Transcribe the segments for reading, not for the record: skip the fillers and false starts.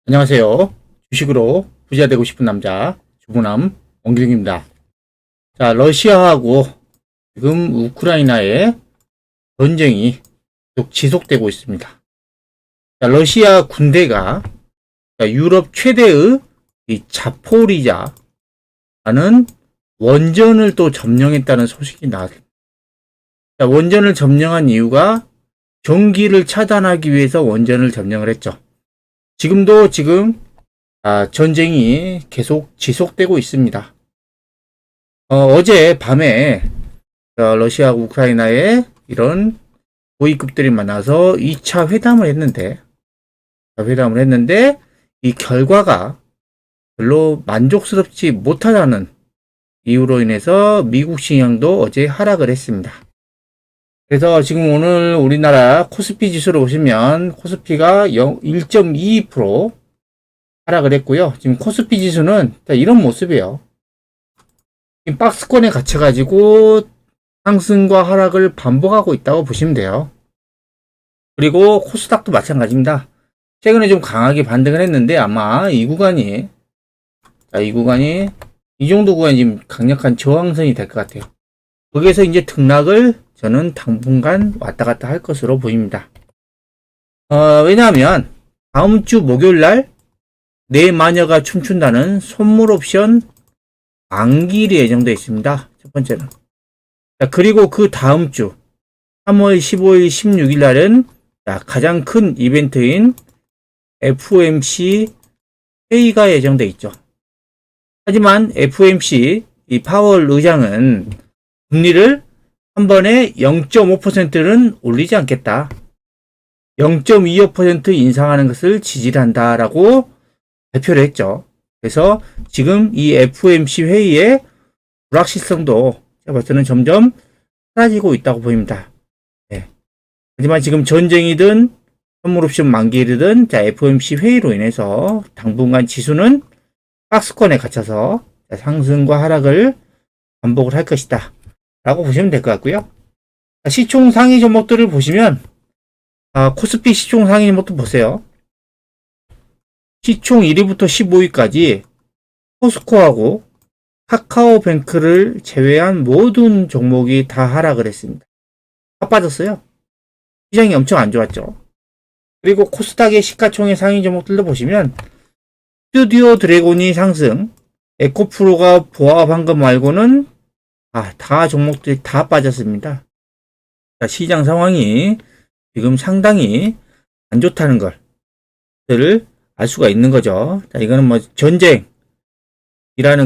안녕하세요. 주식으로 부자 되고 싶은 남자 주부남 원기룡입니다. 자, 러시아하고 지금 우크라이나의 전쟁이 계속 지속되고 있습니다. 자, 러시아 군대가 유럽 최대의 이 자포리자라는 원전을 또 점령했다는 소식이 나왔습니다. 자, 원전을 점령한 이유가 전기를 차단하기 위해서 원전을 점령을 했죠. 지금도 전쟁이 계속 지속되고 있습니다. 어제 밤에 러시아 우크라이나의 이런 고위급들이 만나서 2차 회담을 했는데 이 결과가 별로 만족스럽지 못하다는 이유로 인해서 미국 시장도 어제 하락을 했습니다. 그래서 지금 오늘 우리나라 코스피 지수를 보시면 코스피가 1.22% 하락을 했고요. 지금 코스피 지수는 이런 모습이에요. 지금 박스권에 갇혀가지고 상승과 하락을 반복하고 있다고 보시면 돼요. 그리고 코스닥도 마찬가지입니다. 최근에 좀 강하게 반등을 했는데 아마 이 구간이 이 정도 구간이 지금 강력한 저항선이 될 것 같아요. 거기에서 이제 등락을 저는 당분간 왔다 갔다 할 것으로 보입니다. 왜냐하면 다음 주 목요일 날 내 마녀가 춤춘다는 선물 옵션 만기일이 예정되어 있습니다. 첫 번째는. 자, 그리고 그 다음 주 3월 15일, 16일 날은 가장 큰 이벤트인 FOMC 회의가 예정되어 있죠. 하지만 FOMC 이 파월 의장은 금리를 한 번에 0.5%는 올리지 않겠다. 0.25% 인상하는 것을 지지한다라고 발표를 했죠. 그래서 지금 이 FOMC 회의의 불확실성도 제가 봤을 때는 점점 사라지고 있다고 보입니다. 네. 하지만 지금 전쟁이든 선물옵션 만기일이든 FOMC 회의로 인해서 당분간 지수는 박스권에 갇혀서 상승과 하락을 반복을 할 것이다 라고 보시면 될 것 같고요. 시총 상위 종목들을 보시면 코스피 시총 상위 종목도 보세요. 시총 1위부터 15위까지 포스코하고 카카오뱅크를 제외한 모든 종목이 다 하락을 했습니다. 다 빠졌어요. 시장이 엄청 안 좋았죠. 그리고 코스닥의 시가총액 상위 종목들도 보시면 스튜디오 드래곤이 상승, 에코프로가 보합한 것 말고는 다 종목들이 다 빠졌습니다. 시장 상황이 지금 상당히 안 좋다는 것들을 알 수가 있는 거죠. 이거는 뭐 전쟁이라는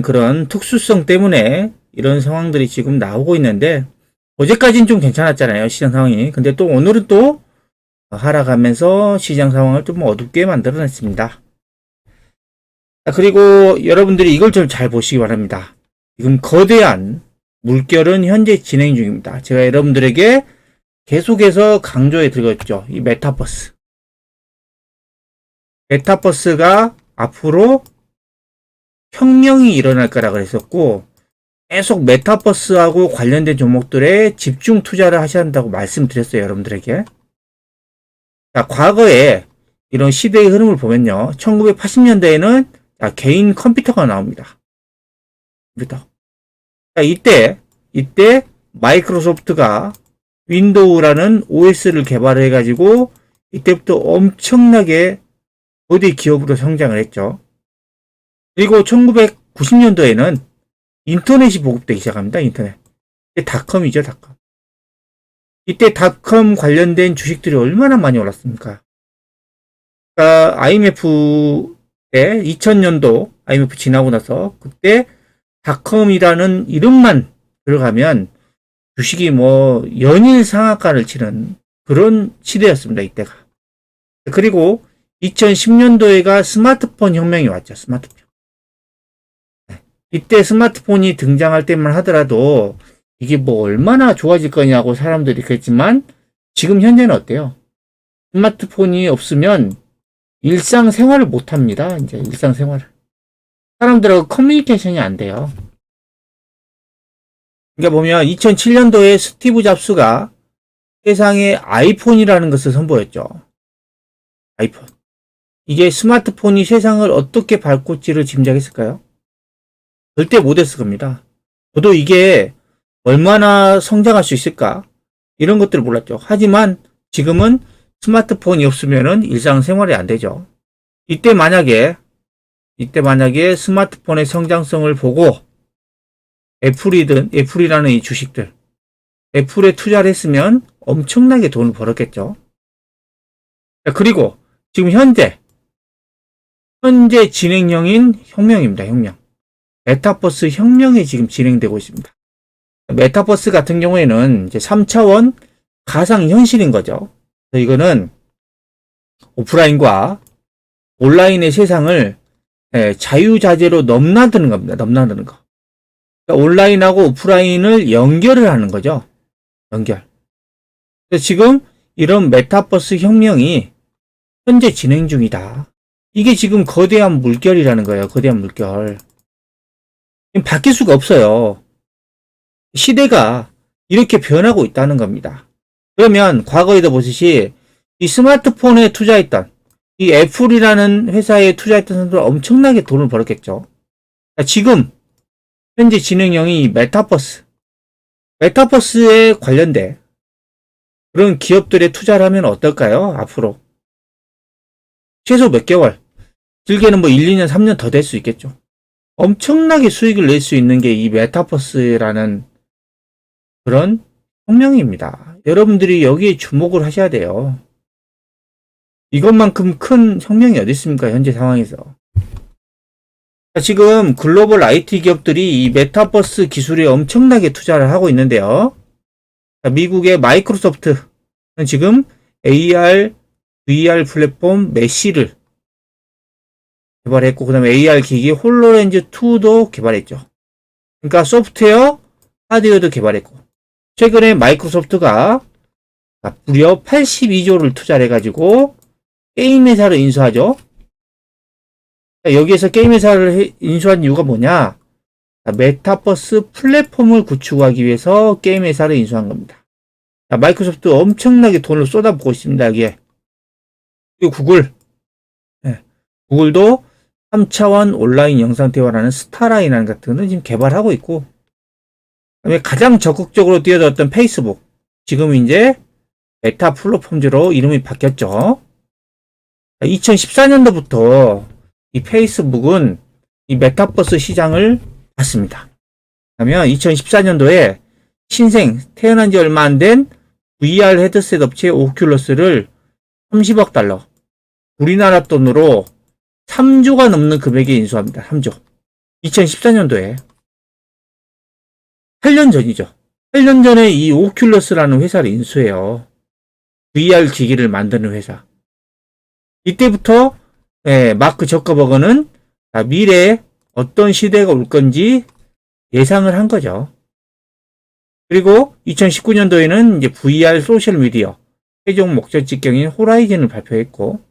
그런 특수성 때문에 이런 상황들이 지금 나오고 있는데 어제까지는 좀 괜찮았잖아요. 시장 상황이. 근데 또 오늘은 또 하락하면서 시장 상황을 좀 어둡게 만들어냈습니다. 그리고 여러분들이 이걸 좀 잘 보시기 바랍니다. 지금 거대한 물결은 현재 진행 중입니다. 제가 여러분들에게 계속해서 강조해 드렸죠. 이 메타버스. 메타버스가 앞으로 혁명이 일어날 거라 그랬었고 계속 메타버스하고 관련된 종목들에 집중 투자를 하셔야 한다고 말씀드렸어요. 여러분들에게. 자, 과거에 이런 시대의 흐름을 보면요. 1980년대에는 개인 컴퓨터가 나옵니다. 자, 이때 마이크로소프트가 윈도우라는 OS를 개발을 해가지고 이때부터 엄청나게 거대 기업으로 성장을 했죠. 그리고 1990년도에는 인터넷이 보급되기 시작합니다. 인터넷. 닷컴이죠, 닷컴. 이때 닷컴 관련된 주식들이 얼마나 많이 올랐습니까? 그러니까 IMF 때 2000년도 IMF 지나고 나서 그때 닷컴이라는 이름만 들어가면 주식이 뭐 연일 상한가를 치는 그런 시대였습니다. 이때가. 그리고 2010년도에가 스마트폰 혁명이 왔죠. 스마트폰. 이때 스마트폰이 등장할 때만 하더라도 이게 뭐 얼마나 좋아질 거냐고 사람들이 그랬지만 지금 현재는 어때요? 스마트폰이 없으면 일상생활을 못합니다. 이제 일상생활을. 사람들하고 커뮤니케이션이 안 돼요. 그러니까 보면 2007년도에 스티브 잡스가 세상에 아이폰이라는 것을 선보였죠. 아이폰. 이게 스마트폰이 세상을 어떻게 바꿀지를 짐작했을까요? 절대 못했을 겁니다. 저도 이게 얼마나 성장할 수 있을까? 이런 것들을 몰랐죠. 하지만 지금은 스마트폰이 없으면은 일상생활이 안 되죠. 이때 만약에 스마트폰의 성장성을 보고 애플이라는 이 주식들, 애플에 투자를 했으면 엄청나게 돈을 벌었겠죠. 그리고 지금 현재 진행형인 혁명입니다. 혁명. 메타버스 혁명이 지금 진행되고 있습니다. 메타버스 같은 경우에는 이제 3차원 가상현실인 거죠. 이거는 오프라인과 온라인의 세상을 자유자재로 넘나드는 겁니다. 넘나드는 거. 그러니까 온라인하고 오프라인을 연결을 하는 거죠. 연결. 지금 이런 메타버스 혁명이 현재 진행 중이다. 이게 지금 거대한 물결이라는 거예요. 거대한 물결. 바뀔 수가 없어요. 시대가 이렇게 변하고 있다는 겁니다. 그러면 과거에도 보듯이 이 스마트폰에 투자했던 이 애플이라는 회사에 투자했던 사람들 엄청나게 돈을 벌었겠죠. 지금 현재 진행형이 메타버스에 관련된 그런 기업들에 투자를 하면 어떨까요? 앞으로 최소 몇 개월, 길게는 뭐 1, 2년, 3년 더 될 수 있겠죠. 엄청나게 수익을 낼 수 있는 게 이 메타버스라는 그런 혁명입니다. 여러분들이 여기에 주목을 하셔야 돼요. 이것만큼 큰 혁명이 어디 있습니까? 현재 상황에서. 지금 글로벌 IT 기업들이 이 메타버스 기술에 엄청나게 투자를 하고 있는데요. 미국의 마이크로소프트는 지금 AR, VR 플랫폼 메쉬를 개발했고, 그 다음에 AR 기기 홀로렌즈 2도 개발했죠. 그러니까 소프트웨어, 하드웨어도 개발했고, 최근에 마이크로소프트가 무려 82조를 투자를 해가지고 게임 회사를 인수하죠. 여기에서 게임 회사를 인수한 이유가 뭐냐? 메타버스 플랫폼을 구축하기 위해서 게임 회사를 인수한 겁니다. 마이크로소프트 엄청나게 돈을 쏟아붓고 있습니다. 여기에. 그리고 구글도 3차원 온라인 영상 대화라는 스타라인이라는 같은 걸 지금 개발하고 있고, 그다음에 가장 적극적으로 뛰어들었던 페이스북, 지금 이제 메타 플랫폼즈로 이름이 바뀌었죠. 2014년도부터 이 페이스북은 이 메타버스 시장을 봤습니다. 그러면 2014년도에 태어난 지 얼마 안 된 VR 헤드셋 업체 오큘러스를 30억 달러, 우리나라 돈으로 3조가 넘는 금액에 인수합니다. 3조. 2014년도에. 8년 전이죠. 8년 전에 이 오큘러스라는 회사를 인수해요. VR 기기를 만드는 회사. 이때부터 마크 저커버거는 미래에 어떤 시대가 올 건지 예상을 한 거죠. 그리고 2019년도에는 이제 VR 소셜 미디어 최종 목적 직경인 호라이즌을 발표했고,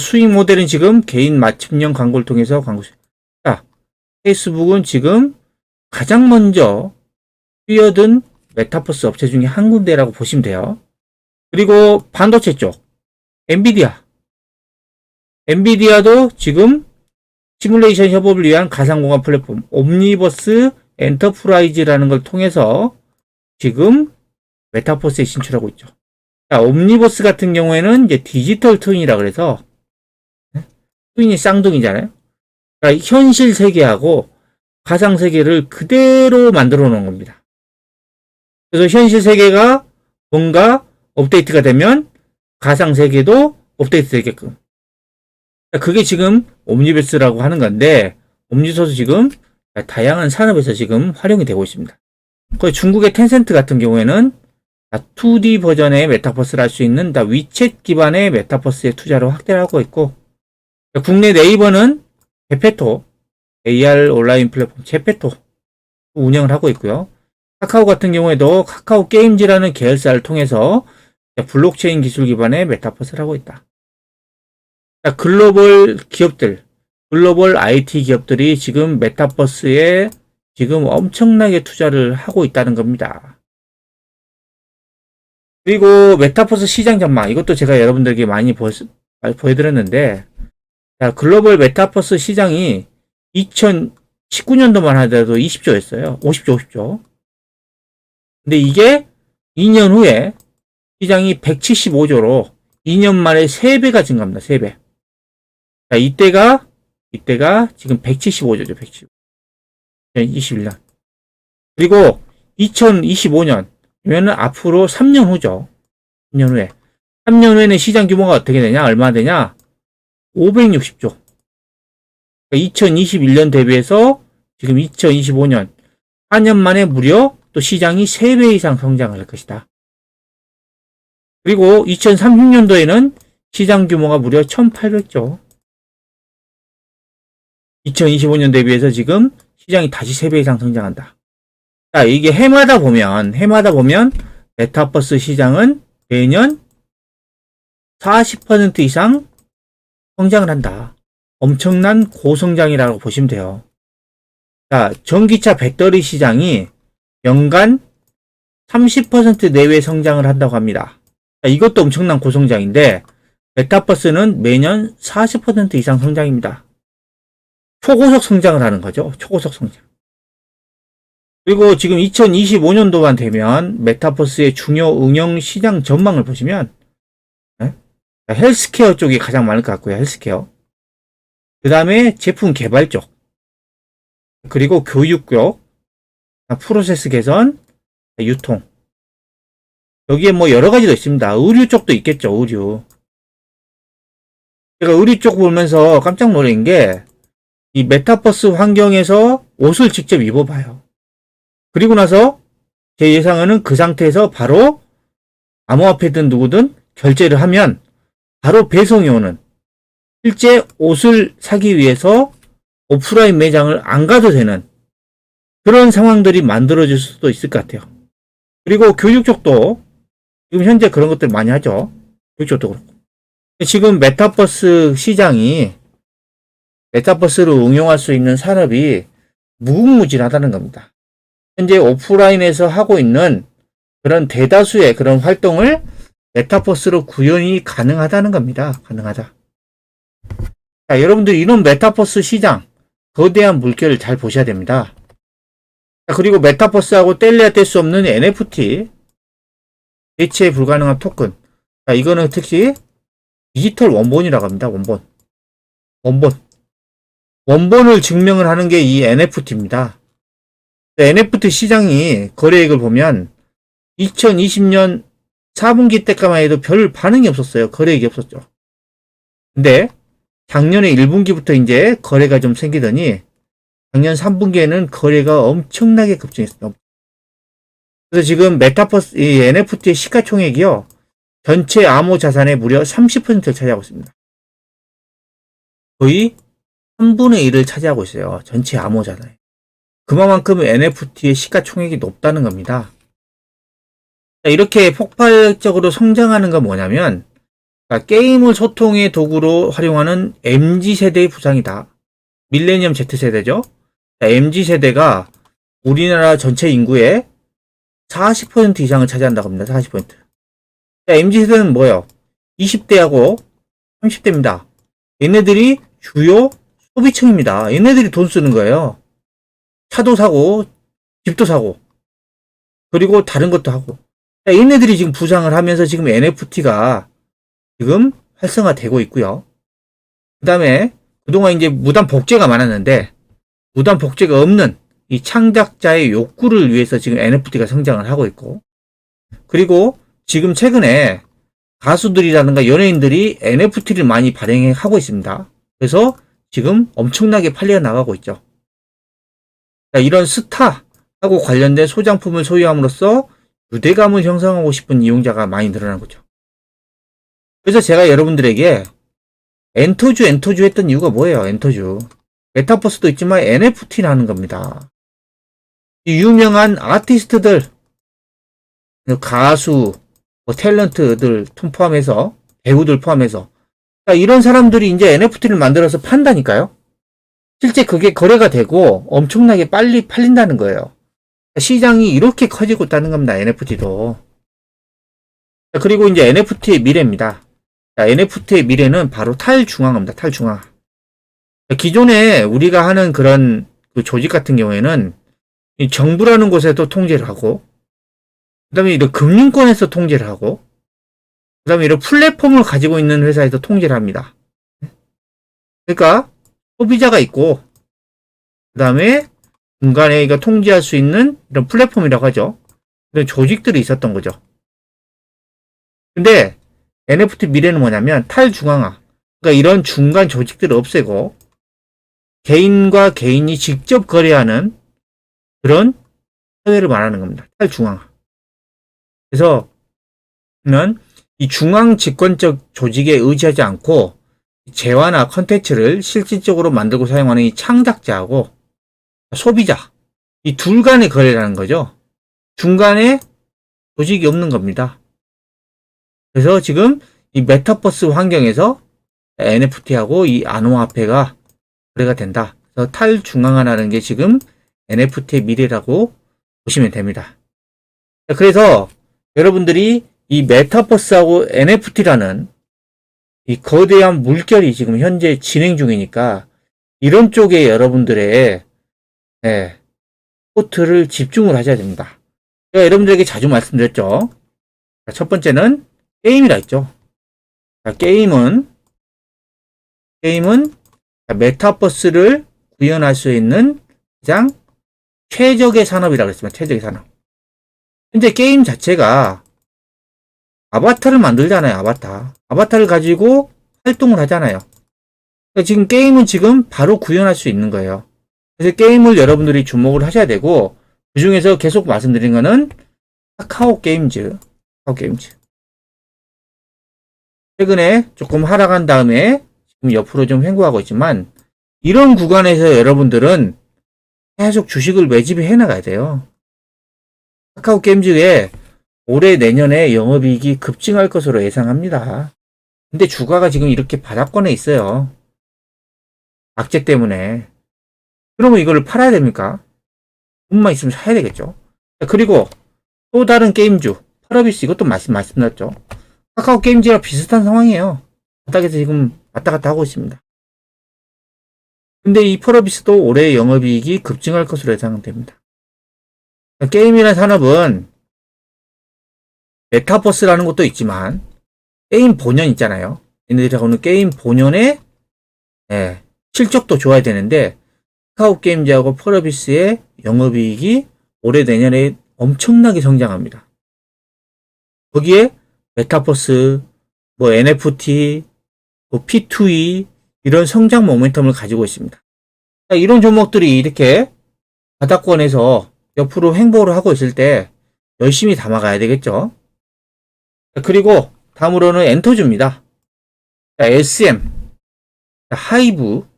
수익 모델은 지금 개인 맞춤형 광고를 통해서 페이스북은 지금 가장 먼저 뛰어든 메타버스 업체 중에 한 군데라고 보시면 돼요. 그리고 반도체 쪽 엔비디아도 지금 시뮬레이션 협업을 위한 가상공간 플랫폼 옴니버스 엔터프라이즈라는 걸 통해서 지금 메타버스에 진출하고 있죠. 자, 옴니버스 같은 경우에는 이제 디지털 트윈이라 그래서 트윈이 쌍둥이잖아요. 그러니까 현실 세계하고 가상 세계를 그대로 만들어 놓은 겁니다. 그래서 현실 세계가 뭔가 업데이트가 되면 가상 세계도 업데이트 되게끔. 그게 지금 옴니버스라고 하는 건데, 옴니버스 지금 다양한 산업에서 지금 활용이 되고 있습니다. 중국의 텐센트 같은 경우에는 2D 버전의 메타버스를 할 수 있는 위챗 기반의 메타버스에 투자를 확대를 하고 있고, 국내 네이버는 제페토, AR 온라인 플랫폼 제페토 운영을 하고 있고요. 카카오 같은 경우에도 카카오 게임즈라는 계열사를 통해서 블록체인 기술 기반의 메타버스를 하고 있다. 글로벌 기업들, 글로벌 IT 기업들이 지금 메타버스에 지금 엄청나게 투자를 하고 있다는 겁니다. 그리고 메타버스 시장 전망, 이것도 제가 여러분들에게 많이 보여드렸는데, 자, 글로벌 메타버스 시장이 2019년도만 하더라도 20조였어요. 50조. 근데 이게 2년 후에 시장이 175조로 2년 만에 3배가 증가합니다. 3배. 자, 이때가 지금 175조죠. 175. 2021년. 그리고 2025년이면은 앞으로 3년 후죠. 3년 후에. 3년 후에는 시장 규모가 어떻게 되냐? 얼마나 되냐? 560조. 2021년 대비해서 지금 2025년 4년 만에 무려 또 시장이 3배 이상 성장을 할 것이다. 그리고 2030년도에는 시장 규모가 무려 1800조. 2025년 대비해서 지금 시장이 다시 3배 이상 성장한다. 자, 이게 해마다 보면 메타버스 시장은 매년 40% 이상 성장을 한다. 엄청난 고성장이라고 보시면 돼요. 자, 전기차 배터리 시장이 연간 30% 내외 성장을 한다고 합니다. 자, 이것도 엄청난 고성장인데 메타버스는 매년 40% 이상 성장입니다. 초고속 성장을 하는 거죠. 초고속 성장. 그리고 지금 2025년도만 되면 메타버스의 중요 응용 시장 전망을 보시면 헬스케어 쪽이 가장 많을 것 같고요. 헬스케어. 그 다음에 제품 개발 쪽. 그리고 교육 쪽. 프로세스 개선. 유통. 여기에 뭐 여러 가지도 있습니다. 의류 쪽도 있겠죠. 의류. 제가 의류 쪽 보면서 깜짝 놀란 게 이 메타버스 환경에서 옷을 직접 입어봐요. 그리고 나서 제 예상에는 그 상태에서 바로 암호화폐든 누구든 결제를 하면 바로 배송이 오는, 실제 옷을 사기 위해서 오프라인 매장을 안 가도 되는 그런 상황들이 만들어질 수도 있을 것 같아요. 그리고 교육 쪽도 지금 현재 그런 것들 많이 하죠. 교육 쪽도 그렇고. 지금 메타버스 시장이 메타버스를 응용할 수 있는 산업이 무궁무진하다는 겁니다. 현재 오프라인에서 하고 있는 그런 대다수의 그런 활동을 메타버스로 구현이 가능하다는 겁니다. 가능하다. 자, 여러분들 이런 메타버스 시장, 거대한 물결을 잘 보셔야 됩니다. 자, 그리고 메타버스하고 뗄래야 뗄 수 없는 NFT, 대체 불가능한 토큰. 자, 이거는 특히 디지털 원본이라고 합니다. 원본을 증명을 하는 게 이 NFT입니다. NFT 시장이 거래액을 보면 2020년 4분기 때까지만 해도 별 반응이 없었어요. 거래액이 없었죠. 근데 작년에 1분기부터 이제 거래가 좀 생기더니 작년 3분기에는 거래가 엄청나게 급증했어요. 그래서 지금 메타버스 이 NFT의 시가총액이요, 전체 암호 자산의 무려 30%를 차지하고 있습니다. 거의 3분의 1을 차지하고 있어요. 전체 암호 자산에. 그만큼 NFT의 시가총액이 높다는 겁니다. 이렇게 폭발적으로 성장하는 건 뭐냐면, 게임을 소통의 도구로 활용하는 MZ세대의 부상이다. 밀레니엄 Z세대죠. MZ세대가 우리나라 전체 인구의 40% 이상을 차지한다고 합니다. 40%. MZ세대는 뭐예요? 20대하고 30대입니다. 얘네들이 주요 소비층입니다. 얘네들이 돈 쓰는 거예요. 차도 사고, 집도 사고, 그리고 다른 것도 하고. 얘네들이 지금 부상을 하면서 지금 NFT가 지금 활성화되고 있고요. 그 다음에 그동안 이제 무단 복제가 많았는데, 무단 복제가 없는 이 창작자의 욕구를 위해서 지금 NFT가 성장을 하고 있고, 그리고 지금 최근에 가수들이라든가 연예인들이 NFT를 많이 발행하고 있습니다. 그래서 지금 엄청나게 팔려 나가고 있죠. 이런 스타하고 관련된 소장품을 소유함으로써 유대감을 형성하고 싶은 이용자가 많이 늘어난 거죠. 그래서 제가 여러분들에게 엔터주 했던 이유가 뭐예요? 엔터주. 메타버스도 있지만 NFT라는 겁니다. 유명한 아티스트들, 가수, 탤런트들 포함해서, 배우들 포함해서, 이런 사람들이 이제 NFT를 만들어서 판다니까요. 실제 그게 거래가 되고 엄청나게 빨리 팔린다는 거예요. 시장이 이렇게 커지고 있다는 겁니다. NFT도. 그리고 이제 NFT의 미래입니다. 자, NFT의 미래는 바로 탈중앙화입니다. 탈중앙화. 기존에 우리가 하는 그런 그 조직 같은 경우에는 이 정부라는 곳에도 통제를 하고, 그 다음에 이런 금융권에서 통제를 하고, 그 다음에 이런 플랫폼을 가지고 있는 회사에서 통제를 합니다. 그러니까 소비자가 있고, 그 다음에 중간에 이거 통제할 수 있는 이런 플랫폼이라고 하죠. 이런 조직들이 있었던 거죠. 근데 NFT 미래는 뭐냐면 탈중앙화. 그러니까 이런 중간 조직들을 없애고 개인과 개인이 직접 거래하는 그런 사회를 말하는 겁니다. 탈중앙화. 그래서 보면 이 중앙 집권적 조직에 의지하지 않고 재화나 컨텐츠를 실질적으로 만들고 사용하는 이 창작자하고 소비자, 이 둘 간의 거래라는 거죠. 중간에 조직이 없는 겁니다. 그래서 지금 이 메타버스 환경에서 NFT하고 이 암호화폐가 거래가 된다. 그래서 탈중앙화라는 게 지금 NFT의 미래라고 보시면 됩니다. 그래서 여러분들이 이 메타버스하고 NFT라는 이 거대한 물결이 지금 현재 진행 중이니까 이런 쪽에 여러분들의 포트를 집중을 하셔야 됩니다. 제가 여러분들에게 자주 말씀드렸죠. 첫 번째는 게임이라 했죠. 게임은 메타버스를 구현할 수 있는 가장 최적의 산업이라고 했습니다. 최적의 산업. 근데 게임 자체가 아바타를 만들잖아요. 아바타를 가지고 활동을 하잖아요. 그러니까 지금 게임은 지금 바로 구현할 수 있는 거예요. 그래서 게임을 여러분들이 주목을 하셔야 되고, 그 중에서 계속 말씀드린 거는 카카오 게임즈. 최근에 조금 하락한 다음에 지금 옆으로 좀 횡보하고 있지만, 이런 구간에서 여러분들은 계속 주식을 매집해 나가야 돼요. 카카오 게임즈에 올해 내년에 영업이익이 급증할 것으로 예상합니다. 근데 주가가 지금 이렇게 바닥권에 있어요. 악재 때문에. 그러면 이걸 팔아야 됩니까? 돈만 있으면 사야 되겠죠. 그리고 또 다른 게임주, 펄어비스 이것도 말씀드렸죠. 카카오 게임즈랑 비슷한 상황이에요. 바닥에서 지금 왔다 갔다 하고 있습니다. 근데 이 펄어비스도 올해 영업이익이 급증할 것으로 예상됩니다. 게임이라는 산업은 메타버스라는 것도 있지만 게임 본연 있잖아요. 얘네들하고는 게임 본연의 실적도 좋아야 되는데 카카오 게임즈하고 펄어비스의 영업이익이 올해 내년에 엄청나게 성장합니다. 거기에 메타버스, 뭐 NFT, 뭐 P2E 이런 성장 모멘텀을 가지고 있습니다. 이런 종목들이 이렇게 바닥권에서 옆으로 횡보를 하고 있을 때 열심히 담아가야 되겠죠. 그리고 다음으로는 엔터주입니다. SM, 하이브,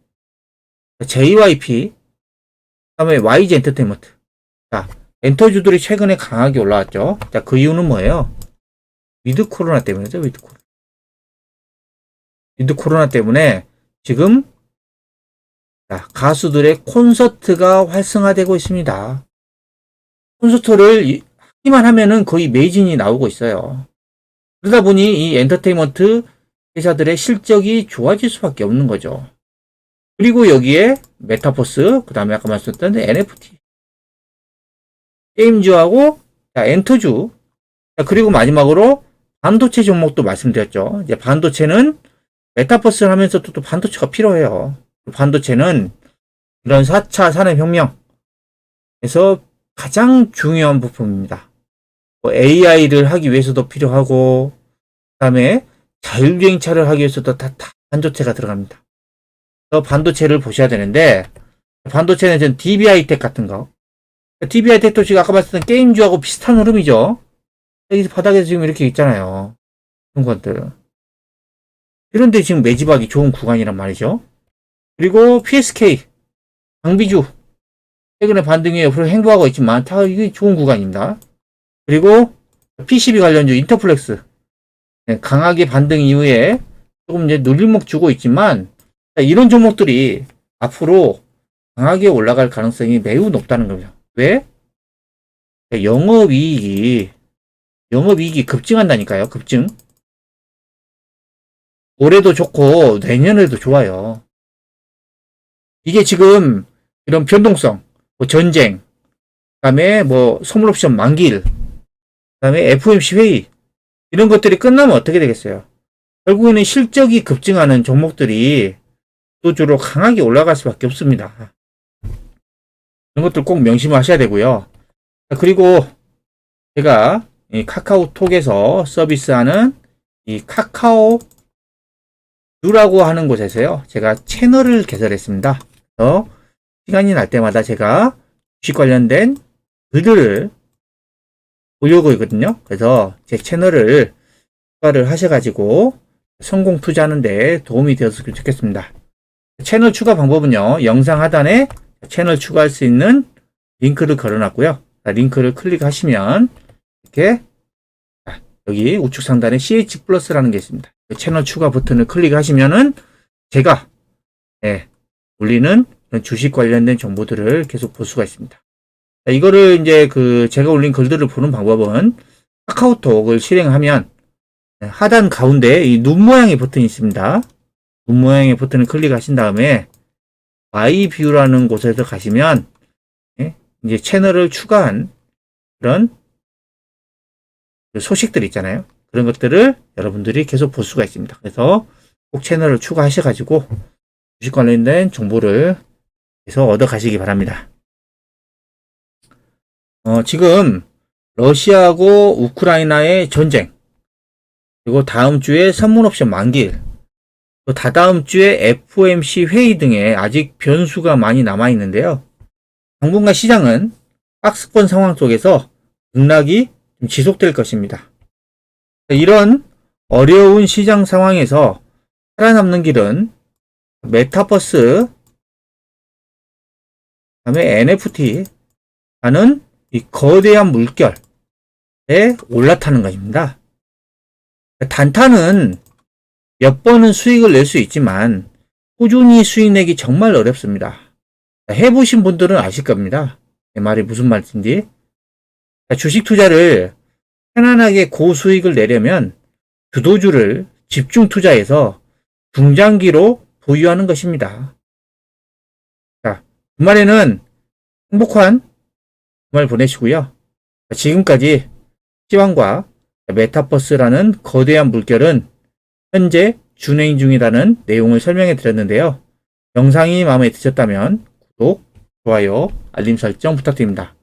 JYP, 그다음에 YG 엔터테인먼트. 자, 엔터주들이 최근에 강하게 올라왔죠. 자, 그 이유는 뭐예요? 위드 코로나 때문이죠. 위드 코로나 때문에 지금 가수들의 콘서트가 활성화되고 있습니다. 콘서트를 하기만 하면은 거의 매진이 나오고 있어요. 그러다 보니 이 엔터테인먼트 회사들의 실적이 좋아질 수밖에 없는 거죠. 그리고 여기에 메타버스, 그 다음에 아까 말씀드렸던 NFT, 게임주하고 엔터주, 그리고 마지막으로 반도체 종목도 말씀드렸죠. 이제 반도체는 메타버스를 하면서도 또 반도체가 필요해요. 반도체는 이런 4차 산업혁명에서 가장 중요한 부품입니다. 뭐 AI를 하기 위해서도 필요하고, 그 다음에 자율주행차를 하기 위해서도 다 반도체가 들어갑니다. 그래서 반도체를 보셔야 되는데, 반도체는 전 DB하이텍 같은 거. DB하이텍도 지금 아까 말씀드린 게임주하고 비슷한 흐름이죠. 여기 바닥에서 지금 이렇게 있잖아요. 그런 것들. 이런데 지금 매집하기 좋은 구간이란 말이죠. 그리고 PSK, 장비주. 최근에 반등이 옆으로 횡보하고 있지만, 다 이게 좋은 구간입니다. 그리고 PCB 관련주 인터플렉스. 강하게 반등 이후에 조금 이제 눌림목 주고 있지만, 이런 종목들이 앞으로 강하게 올라갈 가능성이 매우 높다는 거죠. 왜? 영업이익이 급증한다니까요. 급증. 올해도 좋고 내년에도 좋아요. 이게 지금 이런 변동성, 뭐 전쟁, 그다음에 뭐 선물옵션 만기일, 그다음에 FOMC 회의 이런 것들이 끝나면 어떻게 되겠어요? 결국에는 실적이 급증하는 종목들이 주로 강하게 올라갈 수밖에 없습니다. 이런 것들 꼭 명심하셔야 되고요. 그리고 제가 이 카카오톡에서 서비스하는 이 카카오 뷰라고 하는 곳에서요, 제가 채널을 개설했습니다. 그래서 시간이 날 때마다 제가 주식 관련된 글들을 보려고 있거든요. 그래서 제 채널을 추가를 하셔가지고 성공 투자하는데 도움이 되었으면 좋겠습니다. 채널 추가 방법은요, 영상 하단에 채널 추가할 수 있는 링크를 걸어놨고요. 링크를 클릭하시면 이렇게 여기 우측 상단에 CH 플러스라는 게 있습니다. 채널 추가 버튼을 클릭하시면은 제가 올리는 주식 관련된 정보들을 계속 볼 수가 있습니다. 이거를 이제 제가 올린 글들을 보는 방법은 카카오톡을 실행하면 하단 가운데 이 눈 모양의 버튼이 있습니다. 눈 모양의 버튼을 클릭하신 다음에 마이 뷰라는 곳에서 가시면 이제 채널을 추가한 그런 소식들 있잖아요. 그런 것들을 여러분들이 계속 볼 수가 있습니다. 그래서 꼭 채널을 추가하셔가지고 주식 관련된 정보를 계속 얻어 가시기 바랍니다. 지금 러시아하고 우크라이나의 전쟁, 그리고 다음 주에 선물옵션 만기일, 또 다다음 주에 FOMC 회의 등에 아직 변수가 많이 남아 있는데요. 당분간 시장은 박스권 상황 속에서 등락이 지속될 것입니다. 이런 어려운 시장 상황에서 살아남는 길은 메타버스, 그다음에 NFT 라는 이 거대한 물결에 올라타는 것입니다. 단타는 몇 번은 수익을 낼 수 있지만 꾸준히 수익 내기 정말 어렵습니다. 해보신 분들은 아실 겁니다. 내 말이 무슨 말인지. 주식 투자를 편안하게 고수익을 내려면 주도주를 집중 투자해서 중장기로 보유하는 것입니다. 자, 주말에는 행복한 주말 보내시고요. 지금까지 시황과 메타버스라는 거대한 물결은 현재 준행 중이라는 내용을 설명해 드렸는데요. 영상이 마음에 드셨다면 구독, 좋아요, 알림 설정 부탁드립니다.